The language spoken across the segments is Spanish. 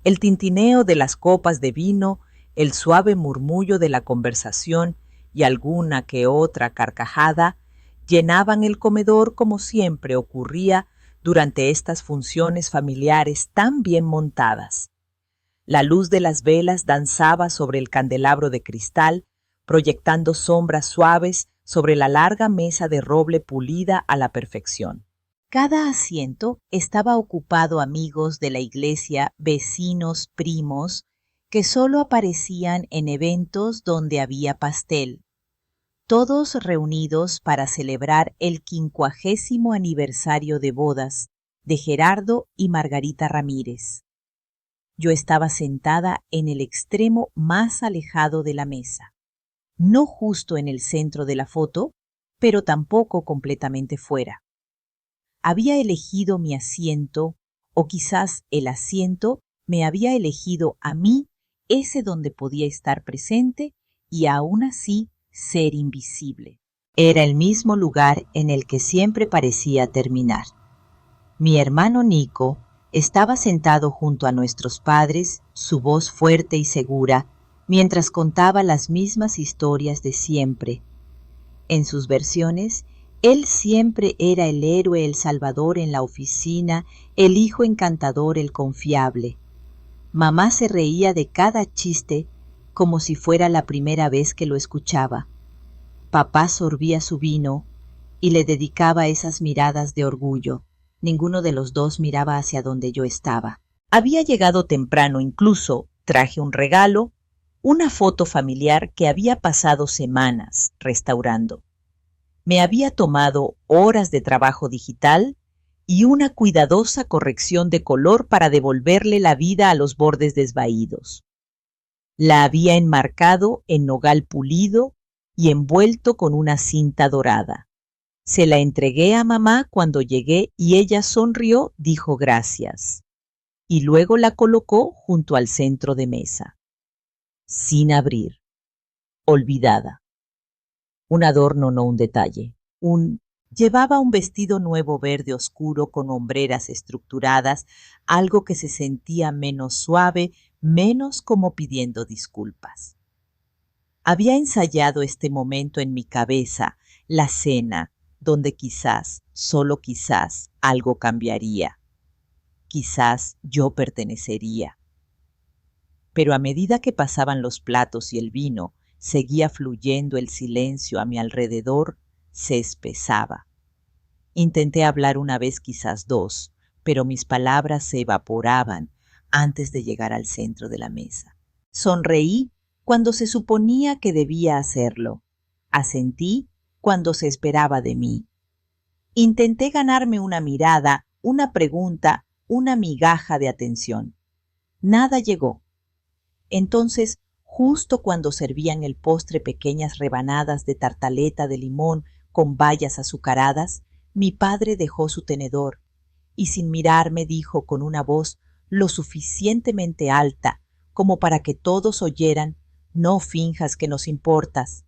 El tintineo de las copas de vino, el suave murmullo de la conversación y alguna que otra carcajada llenaban el comedor como siempre ocurría durante estas funciones familiares tan bien montadas. La luz de las velas danzaba sobre el candelabro de cristal, proyectando sombras suaves sobre la larga mesa de roble pulida a la perfección. Cada asiento estaba ocupado amigos de la iglesia, vecinos, primos, que solo aparecían en eventos donde había pastel, todos reunidos para celebrar el 50º aniversario de bodas de Gerardo y Margarita Ramírez. Yo estaba sentada en el extremo más alejado de la mesa, no justo en el centro de la foto, pero tampoco completamente fuera. Había elegido mi asiento, o quizás el asiento me había elegido a mí, ese donde podía estar presente y aún así ser invisible. Era el mismo lugar en el que siempre parecía terminar. Mi hermano Nico estaba sentado junto a nuestros padres, su voz fuerte y segura, mientras contaba las mismas historias de siempre. En sus versiones, él siempre era el héroe, el salvador en la oficina, el hijo encantador, el confiable. Mamá se reía de cada chiste como si fuera la primera vez que lo escuchaba. Papá sorbía su vino y le dedicaba esas miradas de orgullo. Ninguno de los dos miraba hacia donde yo estaba. Había llegado temprano, incluso traje un regalo, una foto familiar que había pasado semanas restaurando. Me había tomado horas de trabajo digital y una cuidadosa corrección de color para devolverle la vida a los bordes desvaídos. La había enmarcado en nogal pulido y envuelto con una cinta dorada. Se la entregué a mamá cuando llegué y ella sonrió, dijo gracias, y luego la colocó junto al centro de mesa, sin abrir, olvidada. Un adorno, no un detalle. Llevaba un vestido nuevo verde oscuro con hombreras estructuradas, algo que se sentía menos suave, menos como pidiendo disculpas. Había ensayado este momento en mi cabeza, la cena, donde quizás, solo quizás, algo cambiaría. Quizás yo pertenecería. Pero a medida que pasaban los platos y el vino, seguía fluyendo el silencio a mi alrededor, se espesaba. Intenté hablar una vez, quizás dos, pero mis palabras se evaporaban antes de llegar al centro de la mesa. Sonreí cuando se suponía que debía hacerlo. Asentí cuando se esperaba de mí. Intenté ganarme una mirada, una pregunta, una migaja de atención. Nada llegó. Entonces, justo cuando servían el postre pequeñas rebanadas de tartaleta de limón con bayas azucaradas, mi padre dejó su tenedor y sin mirarme dijo con una voz lo suficientemente alta como para que todos oyeran: «No finjas que nos importas».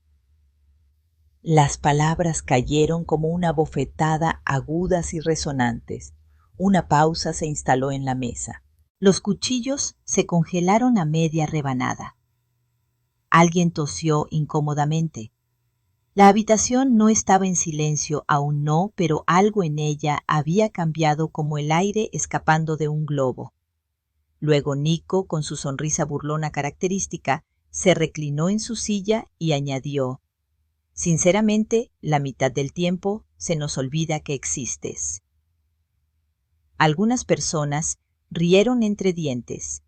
Las palabras cayeron como una bofetada, agudas y resonantes. Una pausa se instaló en la mesa. Los cuchillos se congelaron a media rebanada. Alguien tosió incómodamente. La habitación no estaba en silencio, aún no, pero algo en ella había cambiado como el aire escapando de un globo. Luego Nico, con su sonrisa burlona característica, se reclinó en su silla y añadió: «Sinceramente, la mitad del tiempo se nos olvida que existes». Algunas personas rieron entre dientes,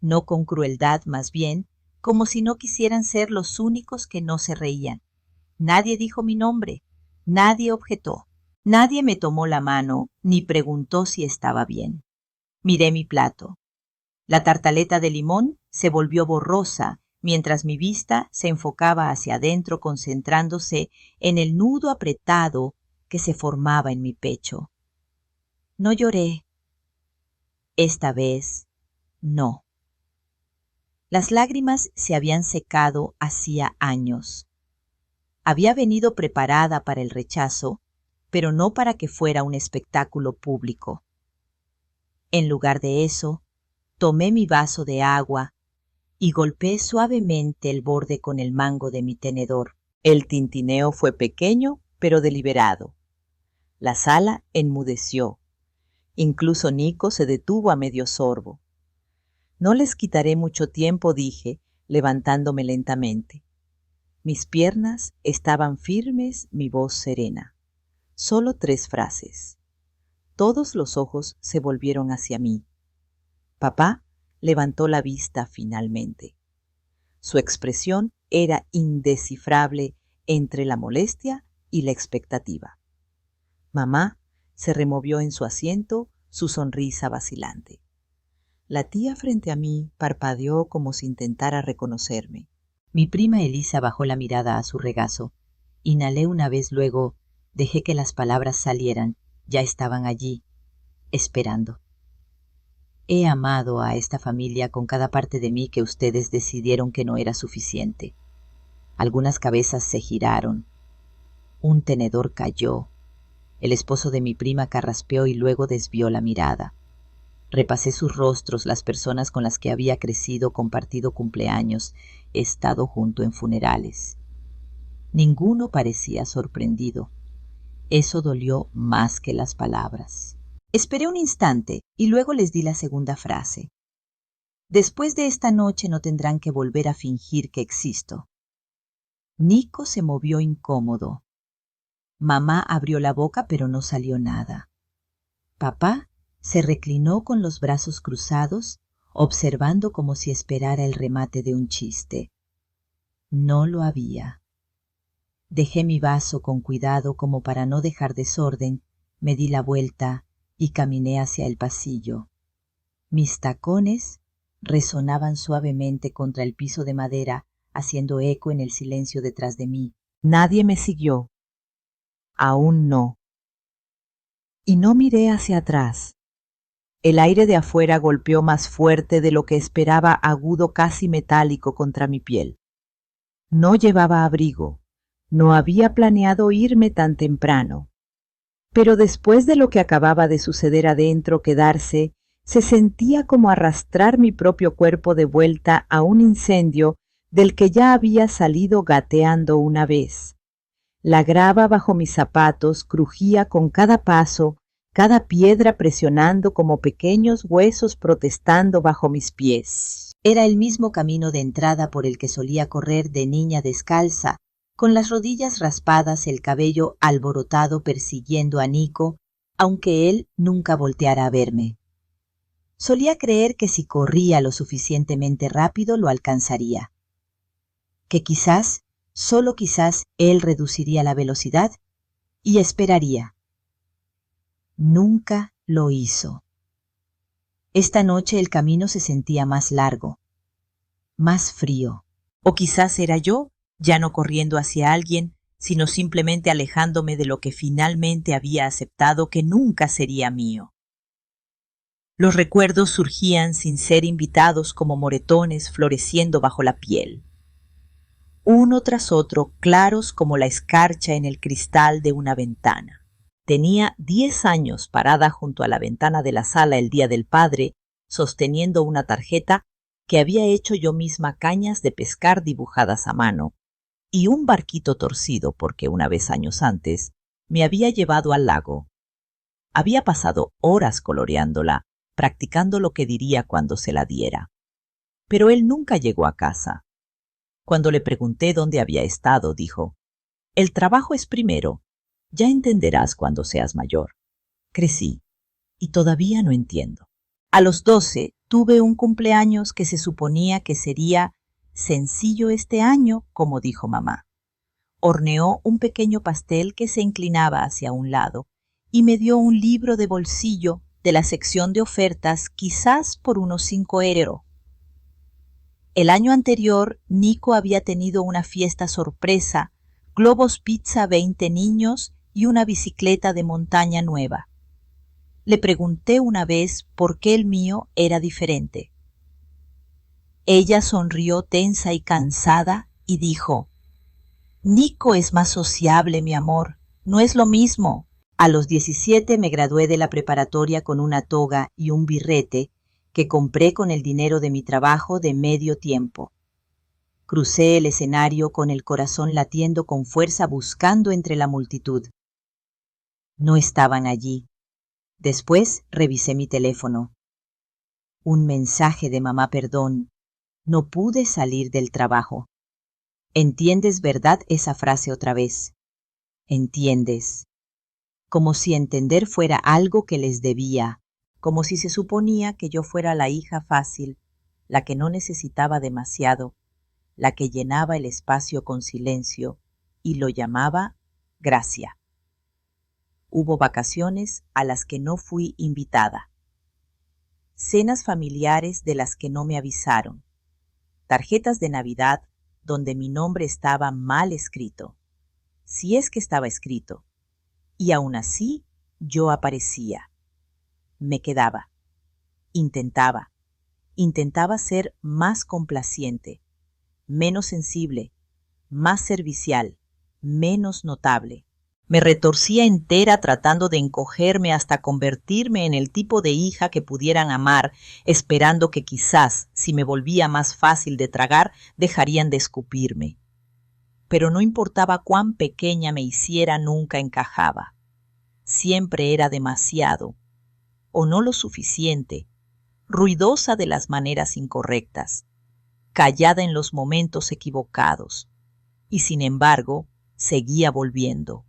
no con crueldad, más bien, como si no quisieran ser los únicos que no se reían. Nadie dijo mi nombre, nadie objetó, nadie me tomó la mano ni preguntó si estaba bien. Miré mi plato. La tartaleta de limón se volvió borrosa mientras mi vista se enfocaba hacia adentro, concentrándose en el nudo apretado que se formaba en mi pecho. No lloré. Esta vez, no. Las lágrimas se habían secado hacía años. Había venido preparada para el rechazo, pero no para que fuera un espectáculo público. En lugar de eso, Tomé mi vaso de agua y golpeé suavemente el borde con el mango de mi tenedor. El tintineo fue pequeño, pero deliberado. La sala enmudeció. Incluso Nico se detuvo a medio sorbo. No les quitaré mucho tiempo, dije, levantándome lentamente. Mis piernas estaban firmes, mi voz serena. Solo 3 frases. Todos los ojos se volvieron hacia mí. Papá levantó la vista finalmente. Su expresión era indescifrable entre la molestia y la expectativa. Mamá se removió en su asiento, su sonrisa vacilante. La tía frente a mí parpadeó como si intentara reconocerme. Mi prima Elisa bajó la mirada a su regazo. Inhalé una vez, luego dejé que las palabras salieran. Ya estaban allí, esperando. He amado a esta familia con cada parte de mí que ustedes decidieron que no era suficiente. Algunas cabezas se giraron. Un tenedor cayó. El esposo de mi prima carraspeó y luego desvió la mirada. Repasé sus rostros, las personas con las que había crecido, compartido cumpleaños, he estado junto en funerales. Ninguno parecía sorprendido. Eso dolió más que las palabras. Esperé un instante y luego les di la segunda frase. Después de esta noche no tendrán que volver a fingir que existo. Nico se movió incómodo. Mamá abrió la boca pero no salió nada. Papá se reclinó con los brazos cruzados, observando como si esperara el remate de un chiste. No lo había. Dejé mi vaso con cuidado como para no dejar desorden, me di la vuelta y caminé hacia el pasillo. Mis tacones resonaban suavemente contra el piso de madera, haciendo eco en el silencio detrás de mí. Nadie me siguió. Aún no. Y no miré hacia atrás. El aire de afuera golpeó más fuerte de lo que esperaba, agudo, casi metálico contra mi piel. No llevaba abrigo. No había planeado irme tan temprano. Pero después de lo que acababa de suceder adentro, quedarse, se sentía como arrastrar mi propio cuerpo de vuelta a un incendio del que ya había salido gateando una vez. La grava bajo mis zapatos crujía con cada paso, cada piedra presionando como pequeños huesos protestando bajo mis pies. Era el mismo camino de entrada por el que solía correr de niña descalza, con las rodillas raspadas, el cabello alborotado persiguiendo a Nico, aunque él nunca volteara a verme. Solía creer que si corría lo suficientemente rápido lo alcanzaría. Que quizás, solo quizás, él reduciría la velocidad y esperaría. Nunca lo hizo. Esta noche el camino se sentía más largo, más frío. O quizás era yo, ya no corriendo hacia alguien, sino simplemente alejándome de lo que finalmente había aceptado que nunca sería mío. Los recuerdos surgían sin ser invitados como moretones floreciendo bajo la piel. Uno tras otro, claros como la escarcha en el cristal de una ventana. Tenía 10 años parada junto a la ventana de la sala el día del padre, sosteniendo una tarjeta que había hecho yo misma, cañas de pescar dibujadas a mano, y un barquito torcido porque una vez años antes me había llevado al lago. Había pasado horas coloreándola, practicando lo que diría cuando se la diera. Pero él nunca llegó a casa. Cuando le pregunté dónde había estado, dijo: «El trabajo es primero. Ya entenderás cuando seas mayor». Crecí, y todavía no entiendo. A los 12 tuve un cumpleaños que se suponía que sería sencillo este año, como dijo mamá. Horneó un pequeño pastel que se inclinaba hacia un lado y me dio un libro de bolsillo de la sección de ofertas, quizás por unos 5 €. El año anterior, Nico había tenido una fiesta sorpresa, globos pizza, 20 niños y una bicicleta de montaña nueva. Le pregunté una vez por qué el mío era diferente. Ella sonrió tensa y cansada y dijo: «Nico es más sociable, mi amor, no es lo mismo». A los 17 me gradué de la preparatoria con una toga y un birrete que compré con el dinero de mi trabajo de medio tiempo. Crucé el escenario con el corazón latiendo con fuerza buscando entre la multitud. No estaban allí. Después revisé mi teléfono. Un mensaje de mamá perdón. No pude salir del trabajo. ¿Entiendes, verdad, esa frase otra vez? ¿Entiendes? Como si entender fuera algo que les debía, como si se suponía que yo fuera la hija fácil, la que no necesitaba demasiado, la que llenaba el espacio con silencio y lo llamaba gracia. Hubo vacaciones a las que no fui invitada, cenas familiares de las que no me avisaron, tarjetas de Navidad donde mi nombre estaba mal escrito, si es que estaba escrito, y aún así yo aparecía. Me quedaba, intentaba ser más complaciente, menos sensible, más servicial, menos notable. Me retorcía entera tratando de encogerme hasta convertirme en el tipo de hija que pudieran amar, esperando que quizás, si me volvía más fácil de tragar, dejarían de escupirme. Pero no importaba cuán pequeña me hiciera, nunca encajaba. Siempre era demasiado, o no lo suficiente, ruidosa de las maneras incorrectas, callada en los momentos equivocados, y sin embargo, seguía volviendo,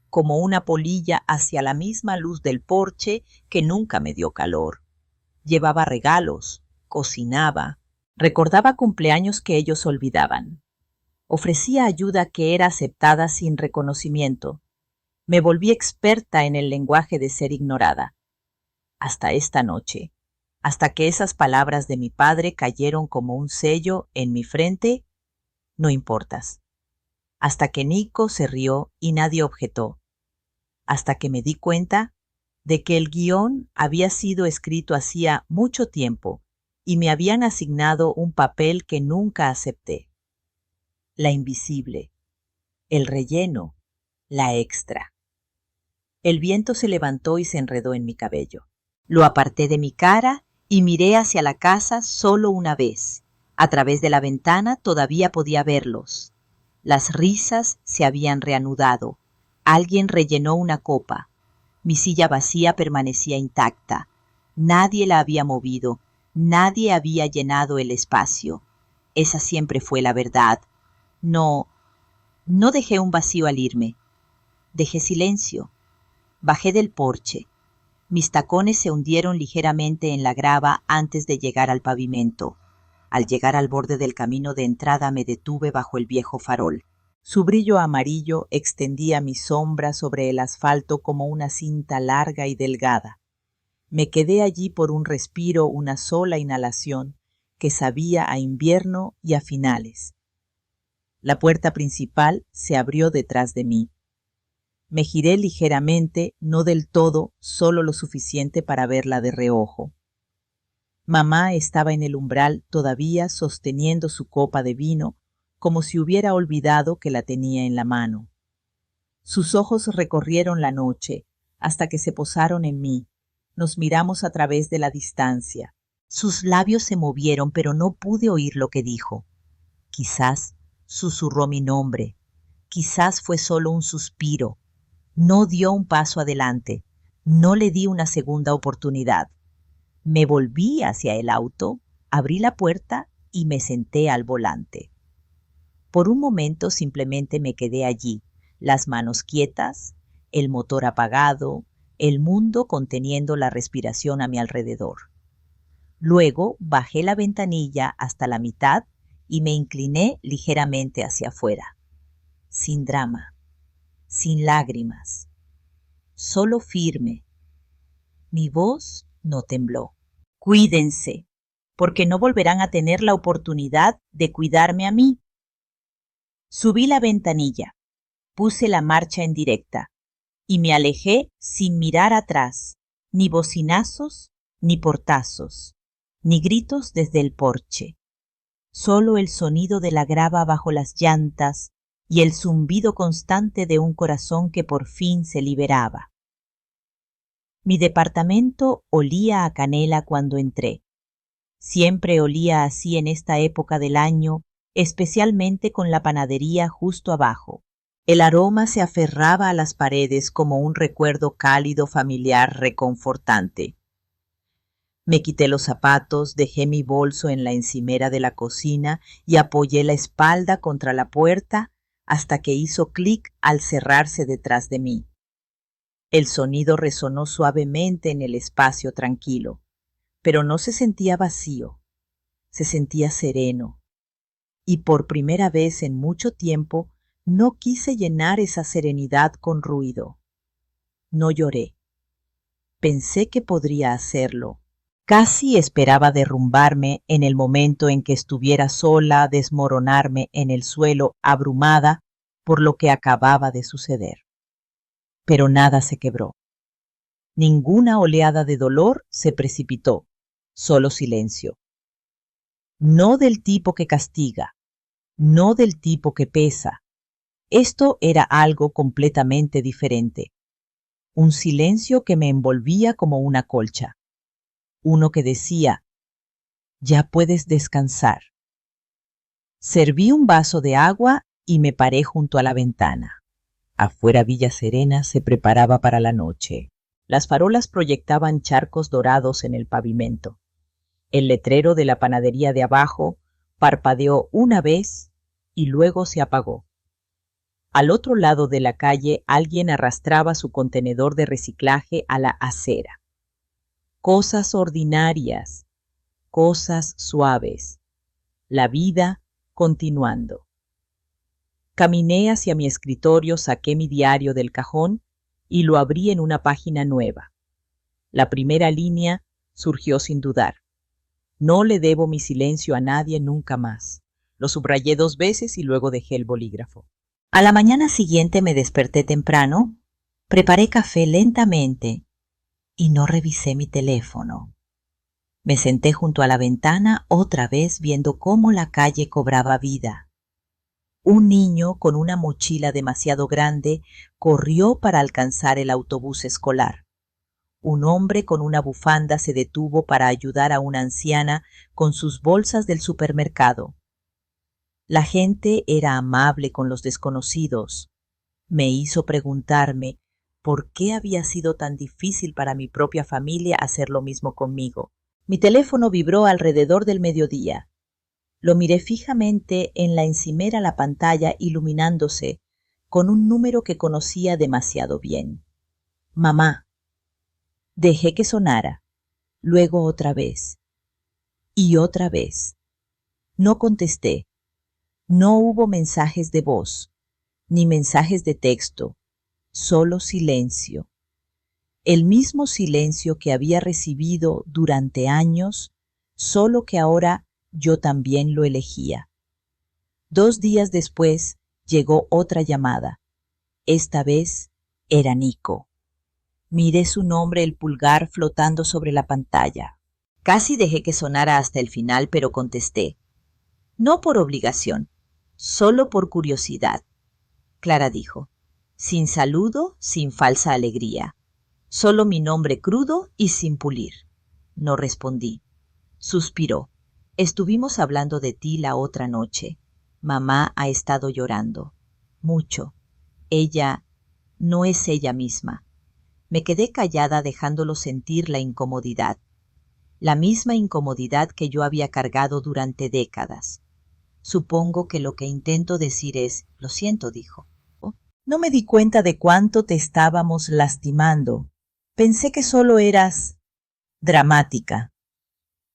como una polilla hacia la misma luz del porche que nunca me dio calor. Llevaba regalos, cocinaba, recordaba cumpleaños que ellos olvidaban. Ofrecía ayuda que era aceptada sin reconocimiento. Me volví experta en el lenguaje de ser ignorada. Hasta esta noche, hasta que esas palabras de mi padre cayeron como un sello en mi frente, no importas. Hasta que Nico se rió y nadie objetó. Hasta que me di cuenta de que el guión había sido escrito hacía mucho tiempo y me habían asignado un papel que nunca acepté. La invisible, el relleno, la extra. El viento se levantó y se enredó en mi cabello. Lo aparté de mi cara y miré hacia la casa solo una vez. A través de la ventana todavía podía verlos. Las risas se habían reanudado. Alguien rellenó una copa. Mi silla vacía permanecía intacta. Nadie la había movido. Nadie había llenado el espacio. Esa siempre fue la verdad. No dejé un vacío al irme. Dejé silencio. Bajé del porche. Mis tacones se hundieron ligeramente en la grava antes de llegar al pavimento. Al llegar al borde del camino de entrada me detuve bajo el viejo farol. Su brillo amarillo extendía mi sombra sobre el asfalto como una cinta larga y delgada. Me quedé allí por un respiro, una sola inhalación, que sabía a invierno y a finales. La puerta principal se abrió detrás de mí. Me giré ligeramente, no del todo, solo lo suficiente para verla de reojo. Mamá estaba en el umbral todavía sosteniendo su copa de vino, como si hubiera olvidado que la tenía en la mano. Sus ojos recorrieron la noche hasta que se posaron en mí. Nos miramos a través de la distancia. Sus labios se movieron, pero no pude oír lo que dijo. Quizás susurró mi nombre. Quizás fue solo un suspiro. No dio un paso adelante. No le di una segunda oportunidad. Me volví hacia el auto, abrí la puerta y me senté al volante. Por un momento simplemente me quedé allí, las manos quietas, el motor apagado, el mundo conteniendo la respiración a mi alrededor. Luego bajé la ventanilla hasta la mitad y me incliné ligeramente hacia afuera. Sin drama, sin lágrimas, solo firme. Mi voz no tembló. Cuídense, porque no volverán a tener la oportunidad de cuidarme a mí. Subí la ventanilla, puse la marcha en directa y me alejé sin mirar atrás, ni bocinazos, ni portazos, ni gritos desde el porche. Solo el sonido de la grava bajo las llantas y el zumbido constante de un corazón que por fin se liberaba. Mi departamento olía a canela cuando entré. Siempre olía así en esta época del año, especialmente con la panadería justo abajo. El aroma se aferraba a las paredes como un recuerdo cálido familiar reconfortante. Me quité los zapatos, dejé mi bolso en la encimera de la cocina y apoyé la espalda contra la puerta hasta que hizo clic al cerrarse detrás de mí. El sonido resonó suavemente en el espacio tranquilo, pero no se sentía vacío, se sentía sereno. Y por primera vez en mucho tiempo no quise llenar esa serenidad con ruido. No lloré. Pensé que podría hacerlo. Casi esperaba derrumbarme en el momento en que estuviera sola, desmoronarme en el suelo, abrumada por lo que acababa de suceder. Pero nada se quebró. Ninguna oleada de dolor se precipitó, solo silencio. No del tipo que castiga, no del tipo que pesa. Esto era algo completamente diferente. Un silencio que me envolvía como una colcha. Uno que decía, ya puedes descansar. Serví un vaso de agua y me paré junto a la ventana. Afuera Villa Serena se preparaba para la noche. Las farolas proyectaban charcos dorados en el pavimento. El letrero de la panadería de abajo parpadeó una vez y luego se apagó. Al otro lado de la calle alguien arrastraba su contenedor de reciclaje a la acera. Cosas ordinarias, cosas suaves. La vida continuando. Caminé hacia mi escritorio, saqué mi diario del cajón y lo abrí en una página nueva. La primera línea surgió sin dudar. No le debo mi silencio a nadie nunca más. Lo subrayé 2 veces y luego dejé el bolígrafo. A la mañana siguiente me desperté temprano, preparé café lentamente y no revisé mi teléfono. Me senté junto a la ventana otra vez viendo cómo la calle cobraba vida. Un niño con una mochila demasiado grande corrió para alcanzar el autobús escolar. Un hombre con una bufanda se detuvo para ayudar a una anciana con sus bolsas del supermercado. La gente era amable con los desconocidos. Me hizo preguntarme por qué había sido tan difícil para mi propia familia hacer lo mismo conmigo. Mi teléfono vibró alrededor del mediodía. Lo miré fijamente en la encimera la pantalla iluminándose con un número que conocía demasiado bien. Mamá. Dejé que sonara, luego otra vez, y otra vez. No contesté. No hubo mensajes de voz, ni mensajes de texto, solo silencio. El mismo silencio que había recibido durante años, solo que ahora yo también lo elegía. 2 días después llegó otra llamada. Esta vez era Nico. Miré su nombre, el pulgar flotando sobre la pantalla. Casi dejé que sonara hasta el final, pero contesté. No por obligación, solo por curiosidad. Clara dijo, sin saludo, sin falsa alegría. Solo mi nombre crudo y sin pulir. No respondí. Suspiró. Estuvimos hablando de ti la otra noche. Mamá ha estado llorando. Mucho. Ella no es ella misma. Me quedé callada dejándolo sentir la incomodidad. La misma incomodidad que yo había cargado durante décadas. Supongo que lo que intento decir es, lo siento, dijo. No me di cuenta de cuánto te estábamos lastimando. Pensé que solo eras dramática.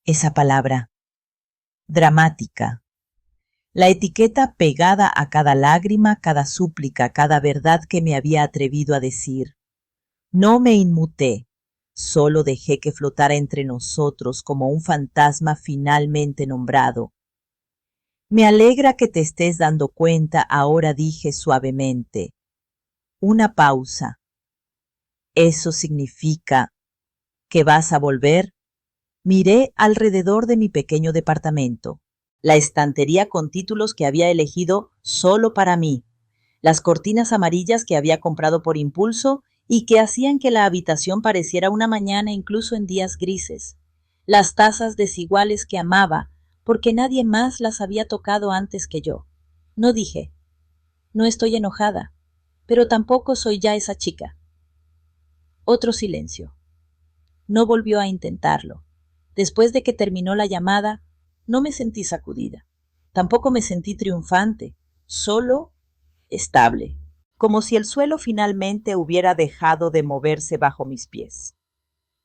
Esa palabra, dramática. La etiqueta pegada a cada lágrima, cada súplica, cada verdad que me había atrevido a decir. No me inmuté, solo dejé que flotara entre nosotros como un fantasma finalmente nombrado. Me alegra que te estés dando cuenta, ahora dije suavemente. Una pausa. ¿Eso significa que vas a volver? Miré alrededor de mi pequeño departamento, la estantería con títulos que había elegido solo para mí, las cortinas amarillas que había comprado por impulso y que hacían que la habitación pareciera una mañana incluso en días grises. Las tazas desiguales que amaba, porque nadie más las había tocado antes que yo. No dije, no estoy enojada, pero tampoco soy ya esa chica. Otro silencio. No volvió a intentarlo. Después de que terminó la llamada, no me sentí sacudida. Tampoco me sentí triunfante, solo estable, como si el suelo finalmente hubiera dejado de moverse bajo mis pies.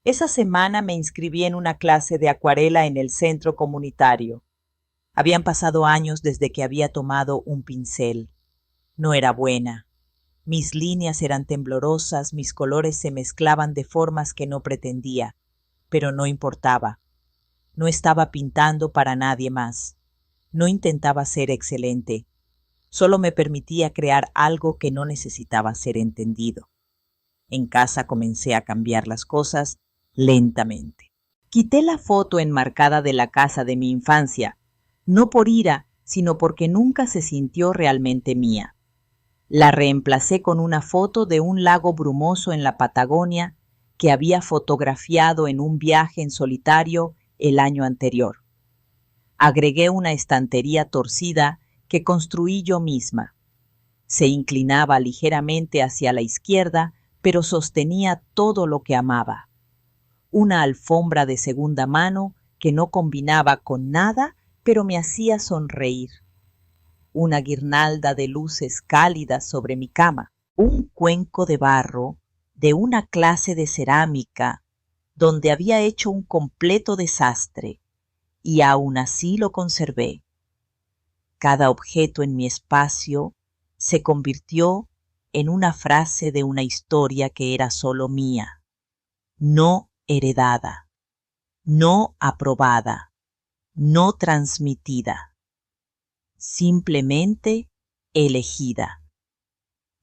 Esa semana me inscribí en una clase de acuarela en el centro comunitario. Habían pasado años desde que había tomado un pincel. No era buena. Mis líneas eran temblorosas, mis colores se mezclaban de formas que no pretendía, pero no importaba. No estaba pintando para nadie más. No intentaba ser excelente. Solo me permitía crear algo que no necesitaba ser entendido. En casa comencé a cambiar las cosas lentamente. Quité la foto enmarcada de la casa de mi infancia, no por ira, sino porque nunca se sintió realmente mía. La reemplacé con una foto de un lago brumoso en la Patagonia que había fotografiado en un viaje en solitario el año anterior. Agregué una estantería torcida que construí yo misma. Se inclinaba ligeramente hacia la izquierda, pero sostenía todo lo que amaba. Una alfombra de segunda mano que no combinaba con nada, pero me hacía sonreír. Una guirnalda de luces cálidas sobre mi cama, un cuenco de barro de una clase de cerámica donde había hecho un completo desastre, y aún así lo conservé. Cada objeto en mi espacio se convirtió en una frase de una historia que era solo mía, no heredada, no aprobada, no transmitida, simplemente elegida.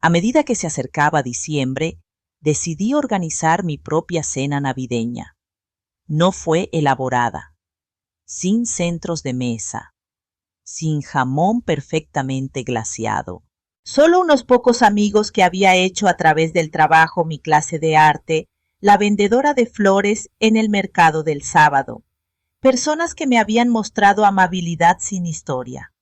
A medida que se acercaba diciembre, decidí organizar mi propia cena navideña. No fue elaborada, sin centros de mesa, sin jamón perfectamente glaseado. Solo unos pocos amigos que había hecho a través del trabajo mi clase de arte, la vendedora de flores en el mercado del sábado. Personas que me habían mostrado amabilidad sin historia.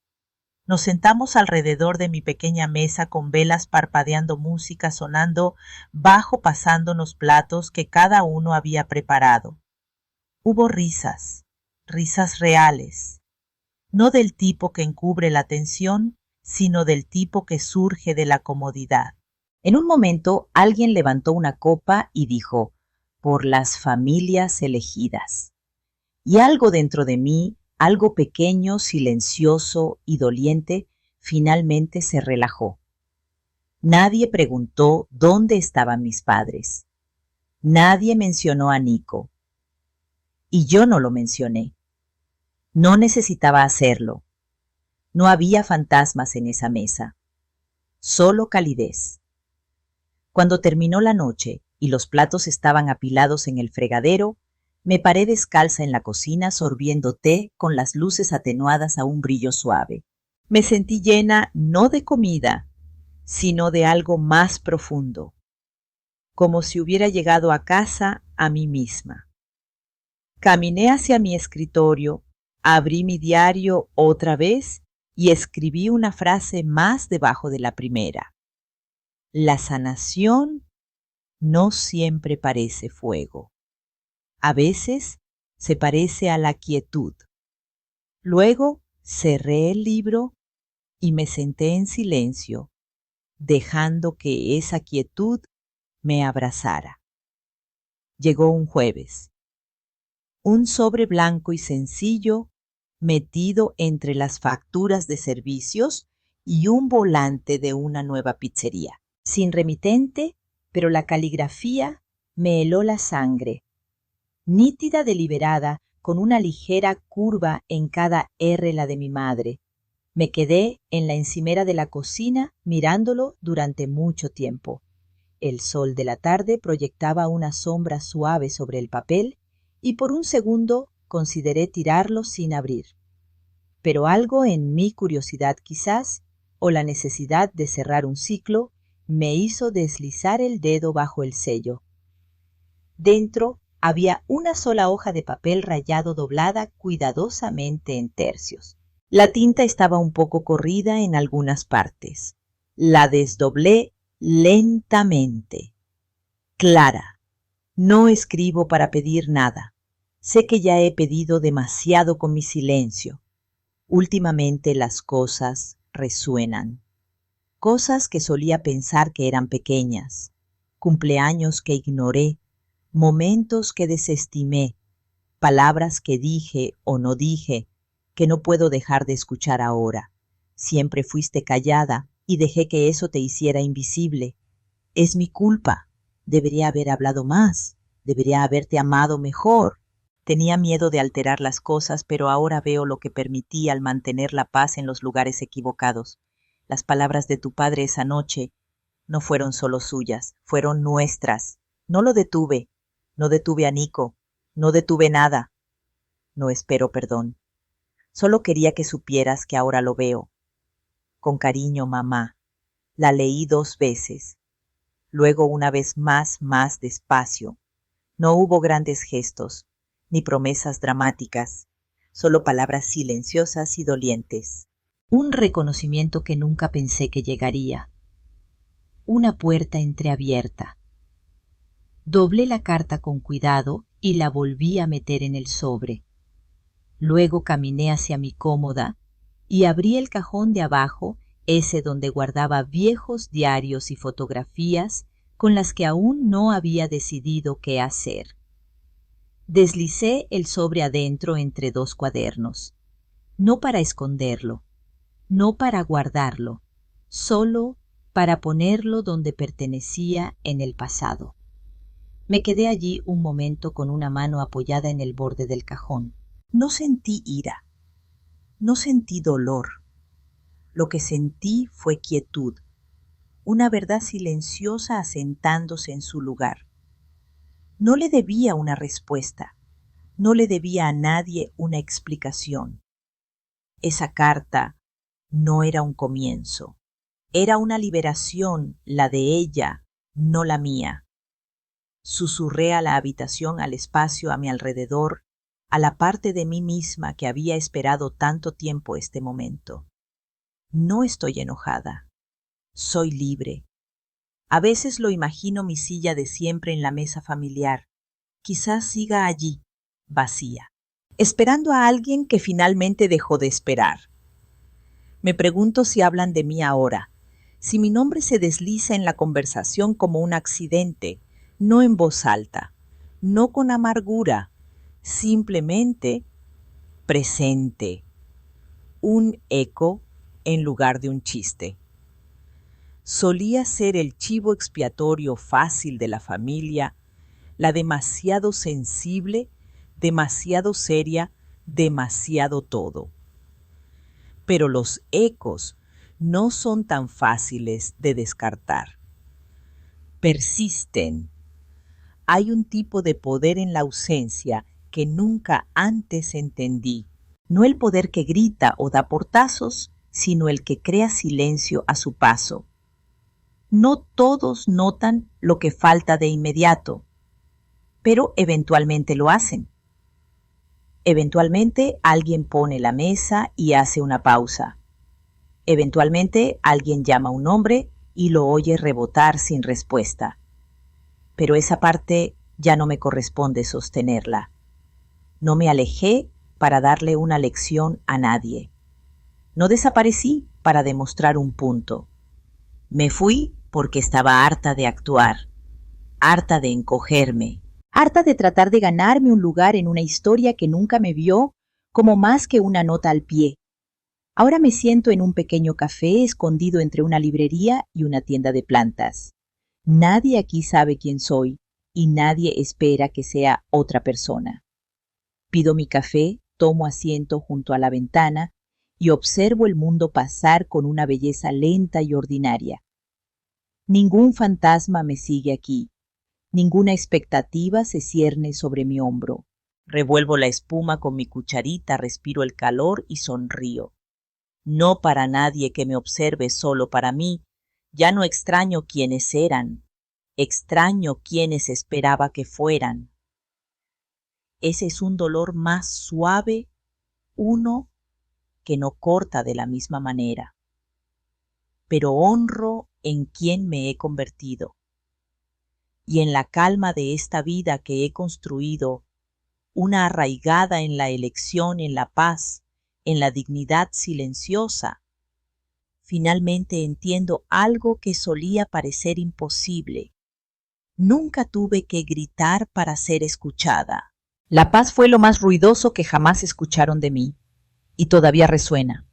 Nos sentamos alrededor de mi pequeña mesa con velas parpadeando, música sonando bajo, pasándonos platos que cada uno había preparado. Hubo risas, risas reales, no del tipo que encubre la tensión, sino del tipo que surge de la comodidad. En un momento alguien levantó una copa y dijo, por las familias elegidas. Y algo dentro de mí, algo pequeño, silencioso y doliente, finalmente se relajó. Nadie preguntó dónde estaban mis padres. Nadie mencionó a Nico. Y yo no lo mencioné. No necesitaba hacerlo. No había fantasmas en esa mesa. Solo calidez. Cuando terminó la noche y los platos estaban apilados en el fregadero, me paré descalza en la cocina sorbiendo té con las luces atenuadas a un brillo suave. Me sentí llena no de comida, sino de algo más profundo, como si hubiera llegado a casa a mí misma. Caminé hacia mi escritorio, abrí mi diario otra vez y escribí una frase más debajo de la primera. La sanación no siempre parece fuego. A veces se parece a la quietud. Luego cerré el libro y me senté en silencio, dejando que esa quietud me abrazara. Llegó un jueves. Un sobre blanco y sencillo metido entre las facturas de servicios y un volante de una nueva pizzería. Sin remitente, pero la caligrafía me heló la sangre. Nítida, deliberada, con una ligera curva en cada R la de mi madre. Me quedé en la encimera de la cocina mirándolo durante mucho tiempo. El sol de la tarde proyectaba una sombra suave sobre el papel y por un segundo consideré tirarlo sin abrir. Pero algo en mi curiosidad quizás, o la necesidad de cerrar un ciclo, Me hizo deslizar el dedo bajo el sello. Dentro había una sola hoja de papel rayado doblada cuidadosamente en tercios. La tinta estaba un poco corrida en algunas partes. La desdoblé lentamente. Clara, no escribo para pedir nada. Sé que ya he pedido demasiado con mi silencio. Últimamente las cosas resuenan. Cosas que solía pensar que eran pequeñas. Cumpleaños que ignoré. Momentos que desestimé. Palabras que dije o no dije que no puedo dejar de escuchar ahora. Siempre fuiste callada y dejé que eso te hiciera invisible. Es mi culpa. Debería haber hablado más. Debería haberte amado mejor. Tenía miedo de alterar las cosas, pero ahora veo lo que permití al mantener la paz en los lugares equivocados. Las palabras de tu padre esa noche no fueron solo suyas, fueron nuestras. No lo detuve. No detuve a Nico. No detuve nada. No espero perdón. Solo quería que supieras que ahora lo veo. Con cariño, mamá. La leí 2 veces. Luego una vez más despacio. No hubo grandes gestos, ni promesas dramáticas, solo palabras silenciosas y dolientes. Un reconocimiento que nunca pensé que llegaría. Una puerta entreabierta. Doblé la carta con cuidado y la volví a meter en el sobre. Luego caminé hacia mi cómoda y abrí el cajón de abajo, ese donde guardaba viejos diarios y fotografías con las que aún no había decidido qué hacer. Deslicé el sobre adentro entre 2 cuadernos, no para esconderlo, no para guardarlo, solo para ponerlo donde pertenecía en el pasado. Me quedé allí un momento con una mano apoyada en el borde del cajón. No sentí ira, no sentí dolor. Lo que sentí fue quietud, una verdad silenciosa asentándose en su lugar. No le debía una respuesta, no le debía a nadie una explicación. Esa carta no era un comienzo, era una liberación, la de ella, no la mía. Susurré a la habitación, al espacio a mi alrededor, a la parte de mí misma que había esperado tanto tiempo este momento. No estoy enojada, soy libre. A veces lo imagino mi silla de siempre en la mesa familiar. Quizás siga allí, vacía, esperando a alguien que finalmente dejó de esperar. Me pregunto si hablan de mí ahora, si mi nombre se desliza en la conversación como un accidente, no en voz alta, no con amargura, simplemente presente, un eco en lugar de un chiste. Solía ser el chivo expiatorio fácil de la familia, la demasiado sensible, demasiado seria, demasiado todo. Pero los ecos no son tan fáciles de descartar. Persisten. Hay un tipo de poder en la ausencia que nunca antes entendí. No el poder que grita o da portazos, sino el que crea silencio a su paso. No todos notan lo que falta de inmediato, pero eventualmente lo hacen. Eventualmente alguien pone la mesa y hace una pausa. Eventualmente alguien llama un nombre y lo oye rebotar sin respuesta. Pero esa parte ya no me corresponde sostenerla. No me alejé para darle una lección a nadie. No desaparecí para demostrar un punto. Me fui porque estaba harta de actuar, harta de encogerme, harta de tratar de ganarme un lugar en una historia que nunca me vio como más que una nota al pie. Ahora me siento en un pequeño café escondido entre una librería y una tienda de plantas. Nadie aquí sabe quién soy y nadie espera que sea otra persona. Pido mi café, tomo asiento junto a la ventana y observo el mundo pasar con una belleza lenta y ordinaria. Ningún fantasma me sigue aquí, ninguna expectativa se cierne sobre mi hombro. Revuelvo la espuma con mi cucharita, respiro el calor y sonrío. No para nadie que me observe, solo para mí, Ya no extraño quienes eran, extraño quienes esperaba que fueran. Ese es un dolor más suave, uno que no corta de la misma manera. Pero honro en quien me he convertido. Y en la calma de esta vida que he construido, una arraigada en la elección, en la paz, en la dignidad silenciosa, finalmente entiendo algo que solía parecer imposible. Nunca tuve que gritar para ser escuchada. La paz fue lo más ruidoso que jamás escucharon de mí, y todavía resuena.